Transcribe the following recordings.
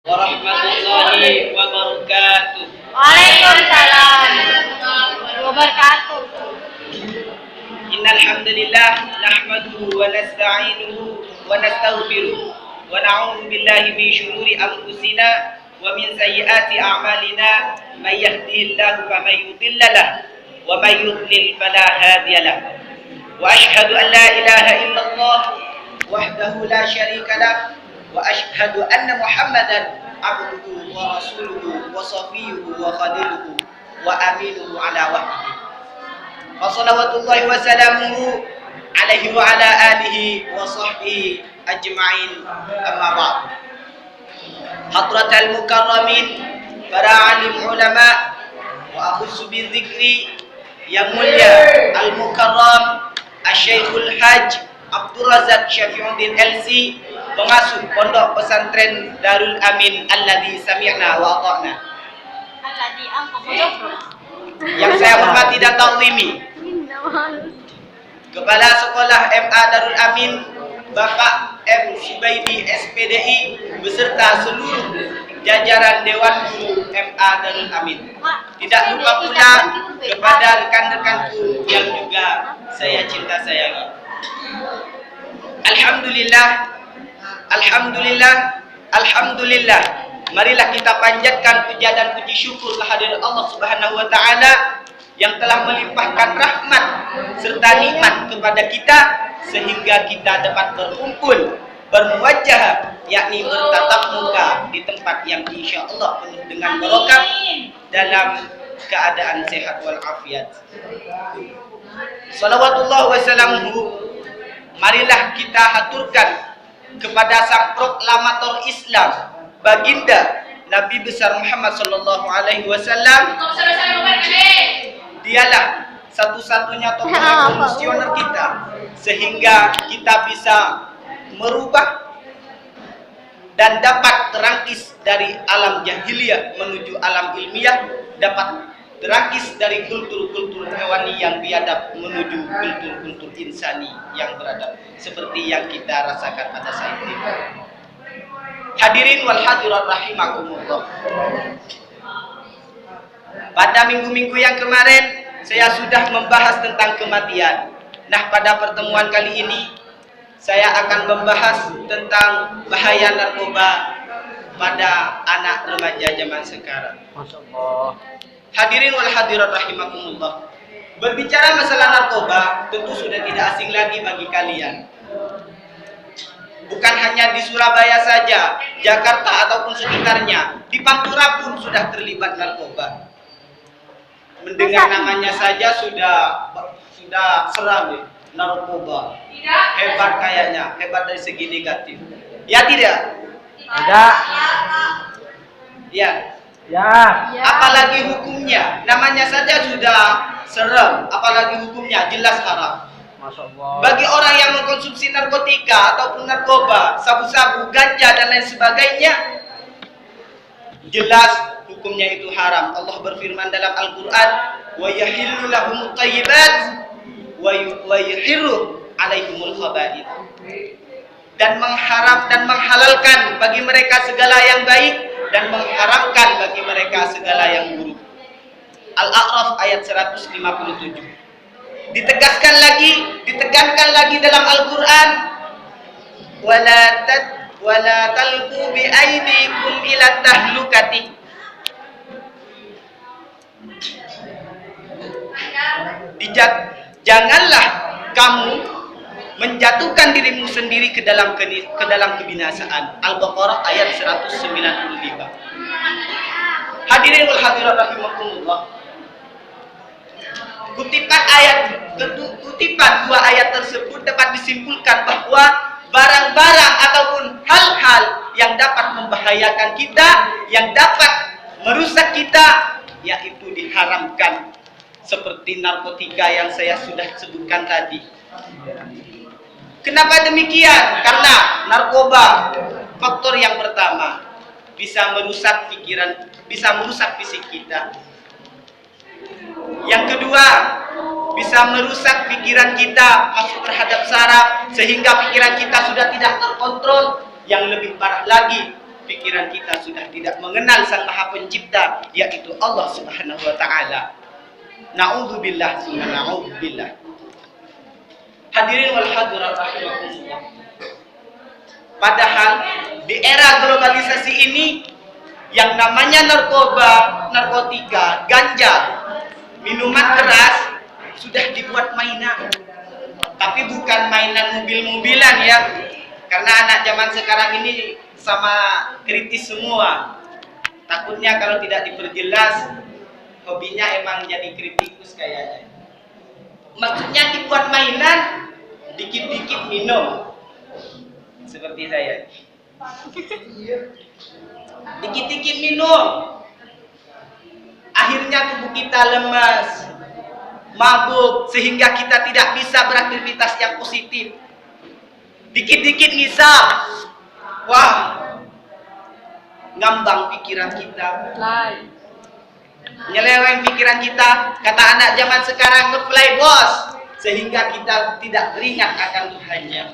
warahmatullahi wabarakatuh. Waalaikumsalam wabarakatuh. Innal hamdalillah nahmaduhu wa nasta'inuhu wa nastaghfiruh wa na'udzu billahi min shururi anfusina wa min sayyiati a'malina may yahdihillahu faman yudhillu lahu wa may yudlil fala hadiya lahu. Wa ashhadu an la ilaha illallah wahdahu la syarika lahu wa ashhadu anna Muhammadan abduhu wa rasuluhu wa safiyuhu wa khaliluhu wa aminuhu ala wahyihi. Wa salawatullahi wa salamuhu alaihi wa ala alihi wa sahbihi ajma'in, amma ba'd. Hadratal mukarramin, para alim ulama, wa akhussu bidzikri yang mulia al-mukarram Asy-Syekhul Hajj Abdul Razak Syafiuddin LC, pengasuh Pondok Pesantren Darul Amin alladzi sami'na wa ata'na, Alladzi anqadha. yang saya hormati dan taklimi, Kepala Sekolah MA Darul Amin Bapak M. Subaidi SPDI beserta seluruh jajaran Dewan Guru MA Darul Amin. Tidak lupa pula kepada rekan-rekanku yang juga saya cinta sayangi. Alhamdulillah, Alhamdulillah, Alhamdulillah. Marilah kita panjatkan puja dan puji syukur kehadirat Allah Subhanahu wa Ta'ala yang telah melimpahkan rahmat serta nikmat kepada kita sehingga kita dapat berkumpul, bermuwajjah, yakni bertatap muka di tempat yang insya Allah penuh dengan barokah dalam keadaan sehat walafiat. Salawatullah wassalamuhu, marilah kita haturkan kepada sang proklamator Islam, baginda Nabi besar Muhammad sallallahu alaihi wasallam. Dialah satu-satunya tokoh revolusioner kita sehingga kita bisa merubah dan dapat terangkis dari alam jahiliyah menuju alam ilmiah, dapat terangkis dari kultur-kultur hewani yang biadab menuju kultur-kultur insani yang beradab seperti yang kita rasakan pada saat ini. Hadirin wal hadirat rahimakumullah. Pada minggu-minggu yang kemarin saya sudah membahas tentang kematian. Nah, pada pertemuan kali ini saya akan membahas tentang bahaya narkoba pada anak remaja zaman sekarang. Masyaallah. Hadirin wal hadirat rahimakumullah. Berbicara masalah narkoba tentu sudah tidak asing lagi bagi kalian. Bukan hanya di Surabaya saja, Jakarta ataupun sekitarnya, di Pantura pun sudah terlibat narkoba. Mendengar namanya saja sudah seram nih, narkoba. Hebat kayaknya, hebat dari segi negatif. Ya tidak? Tidak. Ya. Ya. Apalagi hukumnya, namanya saja sudah serem, apalagi hukumnya jelas haram. Masyaallah. Bagi orang yang mengkonsumsi narkotika ataupun narkoba, sabu-sabu, ganja dan lain sebagainya, jelas hukumnya itu haram. Allah berfirman dalam Al-Quran, wa yahillu lahumut thayyibat wa yuhirru alaihimul khaba'ith, dan menghalalkan bagi mereka segala yang baik dan mengharamkan bagi mereka segala yang buruk. Al-A'raf ayat 157. Ditekankan lagi dalam Al-Quran, wala talqu bi aydikum ila tahlukati. Janganlah kamu menjatuhkan dirimu sendiri ke dalam kebinasaan. Al-Baqarah ayat 195. Hadirin wal hadirat rahimakumullah. Kutipan dua ayat tersebut dapat disimpulkan bahwa barang-barang ataupun hal-hal yang dapat membahayakan kita, yang dapat merusak kita, yaitu diharamkan, seperti narkotika yang saya sudah sebutkan tadi. Kenapa demikian? Karena narkoba, faktor yang pertama, bisa merusak pikiran, bisa merusak fisik kita. Yang kedua, bisa merusak pikiran kita masuk terhadap saraf sehingga pikiran kita sudah tidak terkontrol. Yang lebih parah lagi, pikiran kita sudah tidak mengenal Sang Maha Pencipta, yaitu Allah Subhanahu wa taala. Na'udzubillah summa na'udzubillah. Hadirin wal hadirat rahimakumullah. Padahal di era globalisasi ini yang namanya narkoba, narkotika, ganja, minuman keras sudah dibuat mainan. Tapi bukan mainan mobil-mobilan ya. Karena anak zaman sekarang ini sama kritis semua. Takutnya kalau tidak diperjelas, hobinya emang jadi kritikus kayaknya. Maksudnya dibuat mainan, dikit-dikit minum. Seperti saya. Dikit-dikit minum. Akhirnya tubuh kita lemas, mabuk, sehingga kita tidak bisa beraktivitas yang positif. Dikit-dikit ngisap. Wah, ngambang pikiran kita. Nyeleweng pikiran kita. Kata anak zaman sekarang, nge-play bos, sehingga kita tidak teringat akan Tuhannya.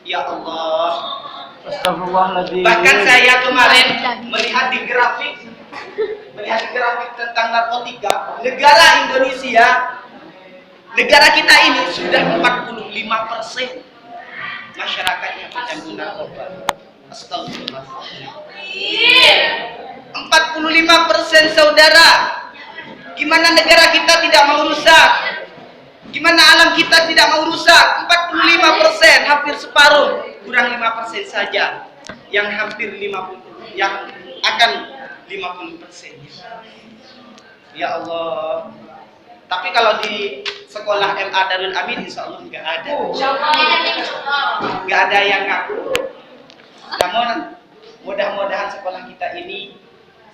Ya Allah. Astagfirullahaladzim. Bahkan saya kemarin melihat di grafik tentang narkotika, negara Indonesia, negara kita ini sudah 45% masyarakatnya pecandu narkoba. Astagfirullah. 45% saudara. Gimana negara kita tidak mau rusak? Gimana alam kita tidak mau rusak? 45%, hampir separuh, kurang 5% saja yang hampir 50, yang akan 50%. Ya Allah. Tapi kalau di sekolah MA Darul Amin insya Allah nggak ada. Nggak ada yang ngaku. Namun mudah-mudahan sekolah kita ini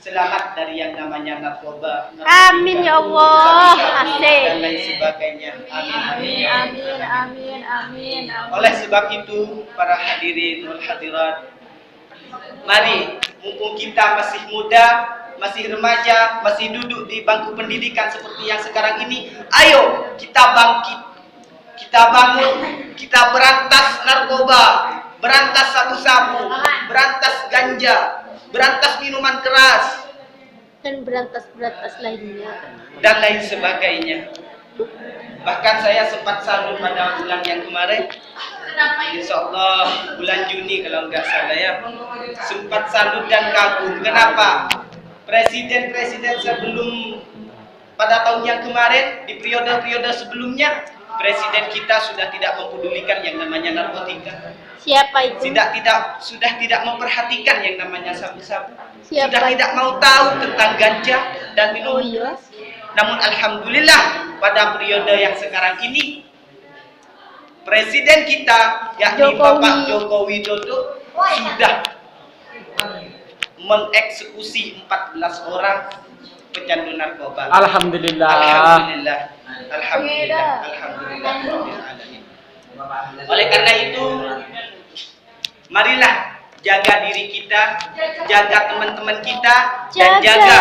selamat dari yang namanya narkoba. Amin ya Allah. Dan lain sebagainya. Amin. Amin, amin, amin, amin. Oleh sebab itu, para hadirin wal hadirat, mari mumpung kita masih muda, masih remaja, masih duduk di bangku pendidikan seperti yang sekarang ini, ayo kita bangkit, kita bangun, kita berantas narkoba, berantas sabu-sabu, berantas ganja, berantas minuman keras, Dan berantas lainnya. dan lain sebagainya. Bahkan saya sempat salut pada bulan yang kemarin, insya Allah bulan Juni kalau nggak salah ya, sempat salut dan kagum. Kenapa? Presiden-presiden sebelum pada tahun yang kemarin, di periode-periode sebelumnya, presiden kita sudah tidak mempedulikan yang namanya narkotika. Siapa itu? Sudah tidak memperhatikan yang namanya sabu-sabu. Siapa Sudah tidak mau tahu tentang ganja dan Oh minum. iya. Namun alhamdulillah pada periode yang sekarang ini, presiden kita yakni Bapak Joko Widodo sudah mengeksekusi 14 orang pecandu narkoba. Alhamdulillah. Alhamdulillah. Alhamdulillah. Alhamdulillah. Oleh karena itu, marilah jaga diri kita, jaga teman-teman kita, dan jaga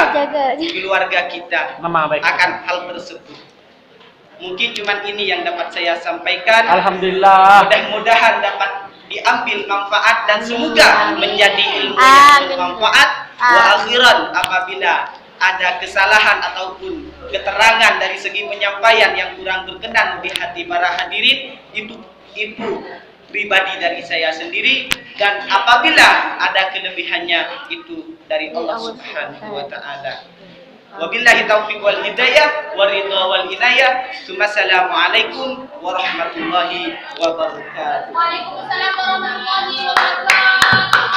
keluarga kita Mama, baik. akan hal tersebut. Mungkin cuman ini yang dapat saya sampaikan. Alhamdulillah. Mudah-mudahan dapat diambil manfaat dan semoga menjadi ilmu yang bermanfaat wa akhiran apabila ada kesalahan ataupun keterangan dari segi penyampaian yang kurang berkenan di hati para hadirin, itu pribadi dari saya sendiri, dan apabila ada kelebihannya itu dari Allah Subhanahu wa taala. Wabillahi taufiq wal hidayah wa ridha wal inayah. Assalamualaikum warahmatullahi wabarakatuh. Waalaikumsalam warahmatullahi wabarakatuh.